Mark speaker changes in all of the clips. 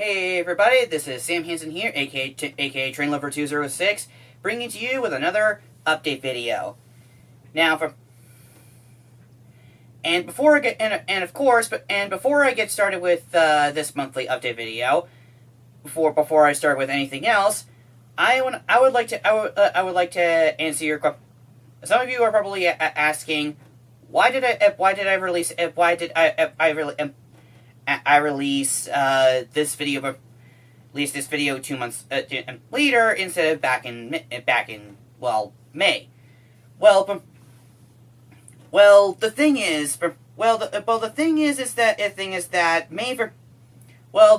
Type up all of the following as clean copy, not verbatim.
Speaker 1: Hey everybody, this is Sam Hansen here, aka Train Lover 206, bringing to you with another update video. Now, before I get started with this monthly update video, before I start with anything else, I would like to answer your question. Some of you are probably asking, why did I release this video 2 months later instead of back in May. The thing is the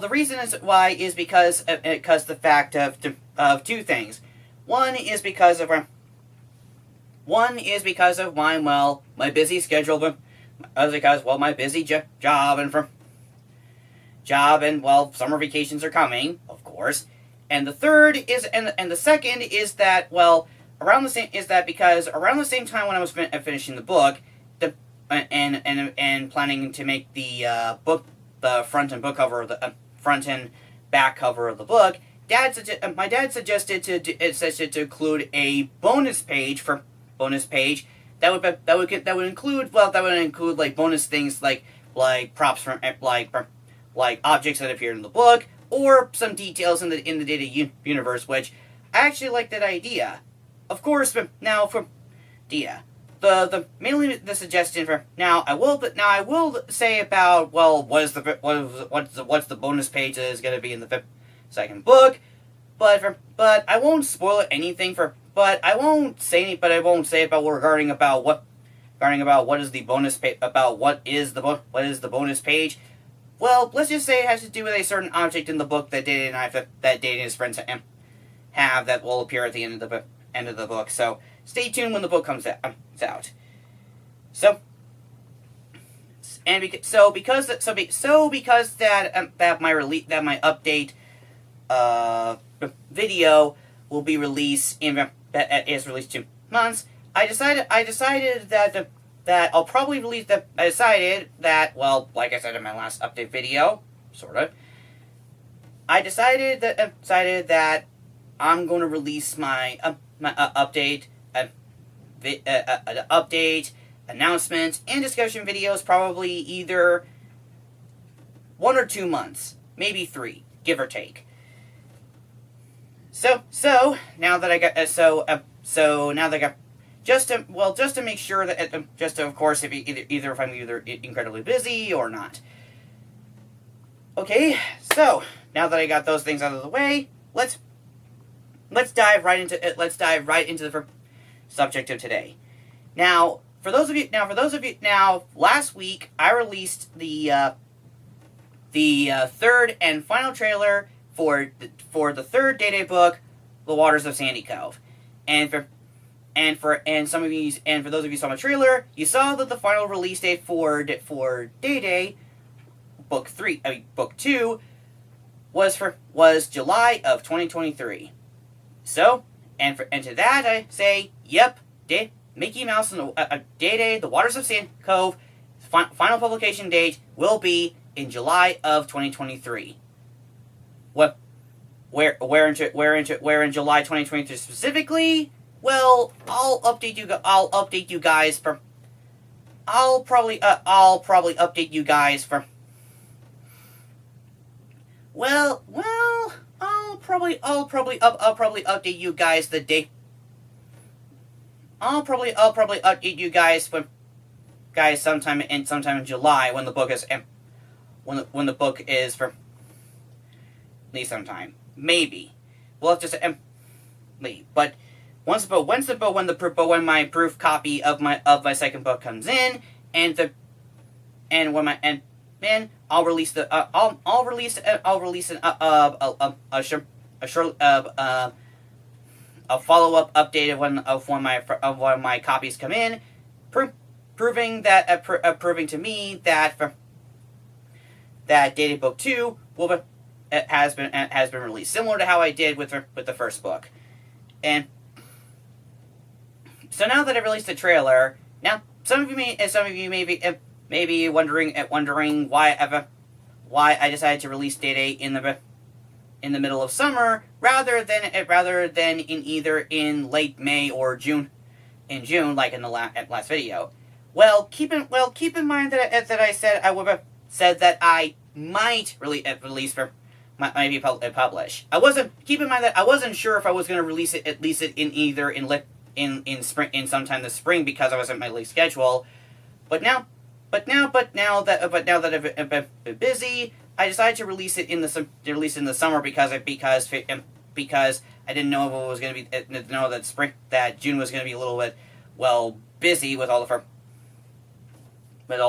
Speaker 1: reason is why is because the fact of two things. One is because of my busy schedule, my busy job and summer vacations are coming, of course. And the third is the second is that around the same time when I was finishing the book, and planning to make the front and back cover of the book, my dad suggested to include a bonus page that would include like bonus things like props from like objects that appeared in the book, or some details in the Daedae universe, which I actually like that idea. Of course, but now for mainly the suggestion for now I will say about what's the bonus page that is going to be in the second book, but I won't spoil anything but I won't say about what is the bonus page, about what is the bonus page. Well, let's just say it has to do with a certain object in the book that Daedae and his friends have that will appear at the end of the book. So stay tuned when the book comes out. Because my update video will be released is released 2 months. I decided that I'll probably release that. I decided that, like I said in my last update video, I decided that I'm going to release my update announcement and discussion videos probably either 1 or 2 months, maybe 3, give or take. So now that I got just to make sure that of course if I'm incredibly busy or not. Okay, so now that I got those things out of the way, let's dive right into the subject of today. Now, last week I released the third and final trailer for the third Daedae book, The Waters of Sandycove, for those of you who saw my trailer, you saw that the final release date for Daedae book 2 was July of 2023. So, and to that I say, yep, Mickey Mouse and Daedae, The Waters of Sandycove, final publication date will be in July of 2023. Where in July 2023 specifically? Well, I'll probably update you guys for. I'll probably update you guys for. I'll probably update you guys the day. I'll probably update you guys sometime in July when the book is when the book is for. At least sometime, maybe. Well, just but. When my proof copy of my second book comes in, I'll release a follow-up update of when my copies come in, proving to me that Daedae Book 2 has been released, similar to how I did with the first book. And so now that I've released the trailer, now some of you may be wondering why I decided to release Daedae in the middle of summer rather than in either in late May or June, like in the last video. Well, keep in mind that I said I would have said that I might really release for might be publish. I wasn't keep in mind that I wasn't sure if I was going to release it in either in spring in sometime this spring because I was at my release schedule. But now that I've been busy, I decided to release it in the summer because I didn't know if it was going to be that June was going to be a little bit busy with all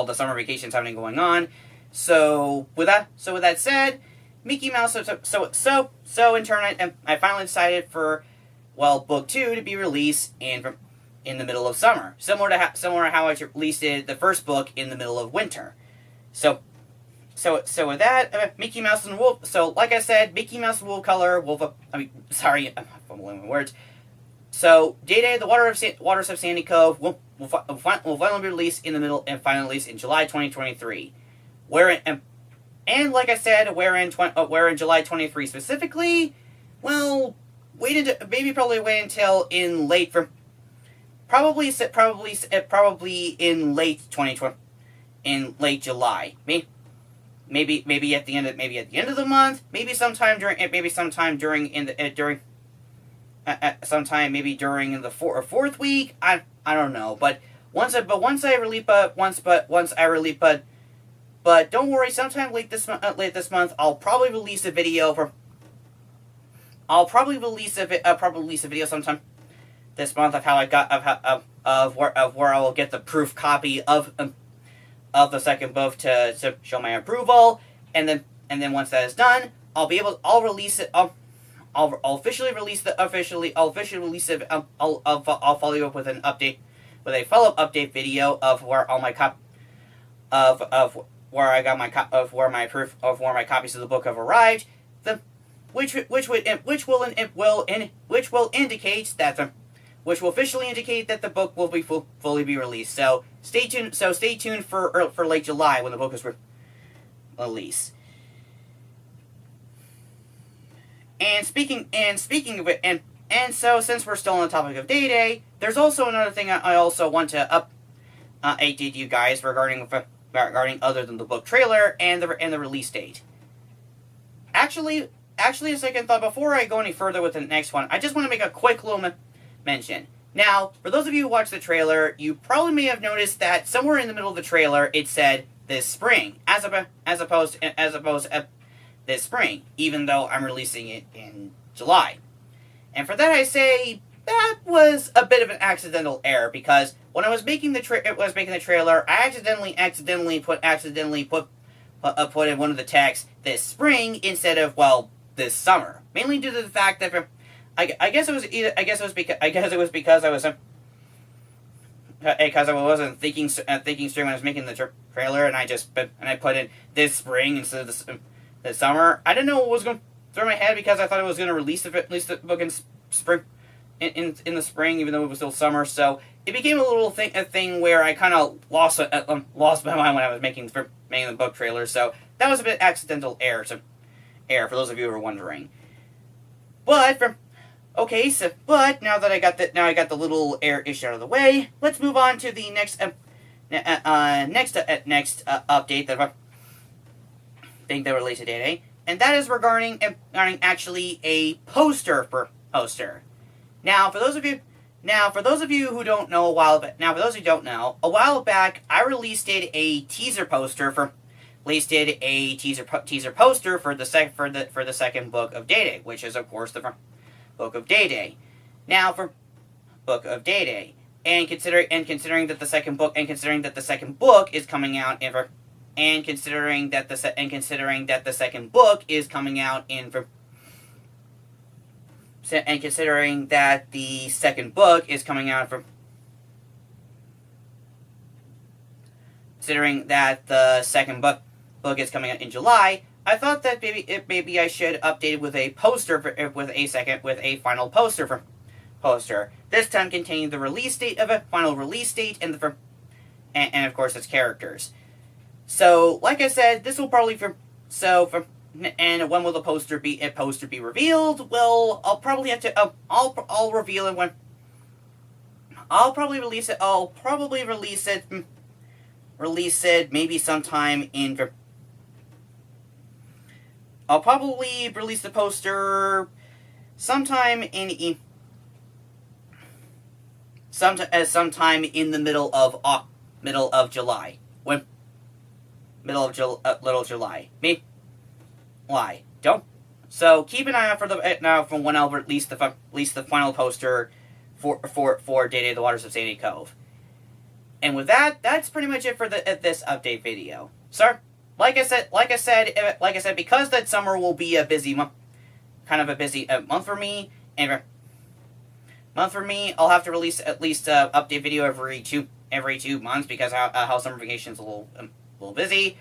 Speaker 1: the summer vacations having going on. So with that said, Mickey Mouse. So in turn, I finally decided for book 2 to be released in the middle of summer, similar to how I released the first book in the middle of winter. So with that, Mickey Mouse and Wolf. So like I said, Mickey Mouse and Wolf Color. I'm fumbling my words. So Daedae, the Waters of Sandycove will finally be released in the middle and finally released in July 2023. And like I said, where in July 23 specifically, probably wait until in late probably in late 2020, in late July, maybe at the end of the month, sometime during the fourth week. I don't know, but don't worry. Sometime late this month, I'll probably release a video sometime this month of how I got of where I will get the proof copy of the second book to show my approval, and then once that is done, I'll release it. I'll officially release it. I'll follow you up with an update, with a follow-up update video of where all my of where I got my my copies of the book have arrived. Which will officially indicate that the book will be fully be released. So stay tuned. Stay tuned for late July when the book is released. And speaking of it, and so since we're still on the topic of Daedae, there's also another thing I also want to update you guys regarding other than the book trailer and the release date. Actually, a second thought before I go any further with the next one, I just want to make a quick little mention. Now, for those of you who watched the trailer, you probably may have noticed that somewhere in the middle of the trailer it said this spring, as opposed to this spring, even though I'm releasing it in July. And for that I say that was a bit of an accidental error, because when I was making the trailer, I accidentally put in one of the texts this spring instead of this summer, mainly due to the fact that I guess it was because I wasn't thinking straight when I was making the trailer, and I put in this spring instead of this summer. I didn't know what was going through my head, because I thought I was going to release the book in spring, in the spring, even though it was still summer. So it became a thing where I kind of lost my mind when I was making the book trailer. So that was a bit accidental error for those of you who are wondering. But now that I got the little error issue out of the way, let's move on to the next update that thing that relates to Daedae, and that is regarding actually a poster. Now, for those of you who don't know, a while back, I released a teaser poster for the second book of Daedae, which is of course the book of Daedae. Now, for book of Daedae, and considering that the second book is coming out and considering that the second book is coming out in and considering that the second book is coming out in July, I thought that maybe I should update it with a poster with a final poster. This time containing the release date of a final release date and of course its characters. So, like I said, this will probably when will the poster be revealed? Well, I'll probably have to I'll reveal it when I'll probably release it. Release it maybe sometime in. I'll probably release the poster sometime in sometime in the middle of July. When middle of July. Me. Why? Don't. So keep an eye out for from when I'll release the final poster for Daedae the Waters of Sandycove. And with that, that's pretty much it for this update video. Sir, like I said, because that summer will be a busy month, kind of a busy month for me, I'll have to release at least an update video every 2 months because how summer vacation's a little busy.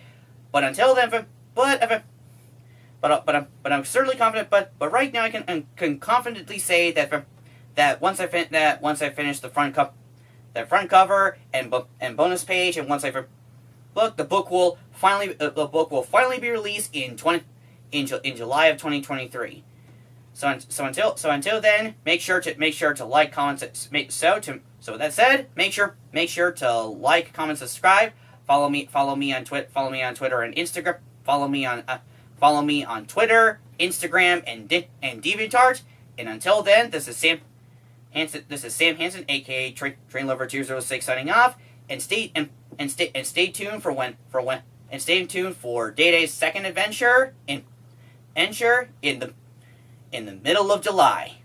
Speaker 1: But until then, but I'm certainly confident. But right now I can confidently say that once I finish the front cover and bonus page, and once the book will finally be released in July of 2023. So until then, make sure to like, comment, so with that said, make sure to like, comment, subscribe. Follow me on Twitter and Instagram. Follow me on Twitter, Instagram, and DeviantArt. And until then, this is Sam Hansen, aka Train Lover 206, signing off. And stay tuned for Daedae's second adventure in the middle of July.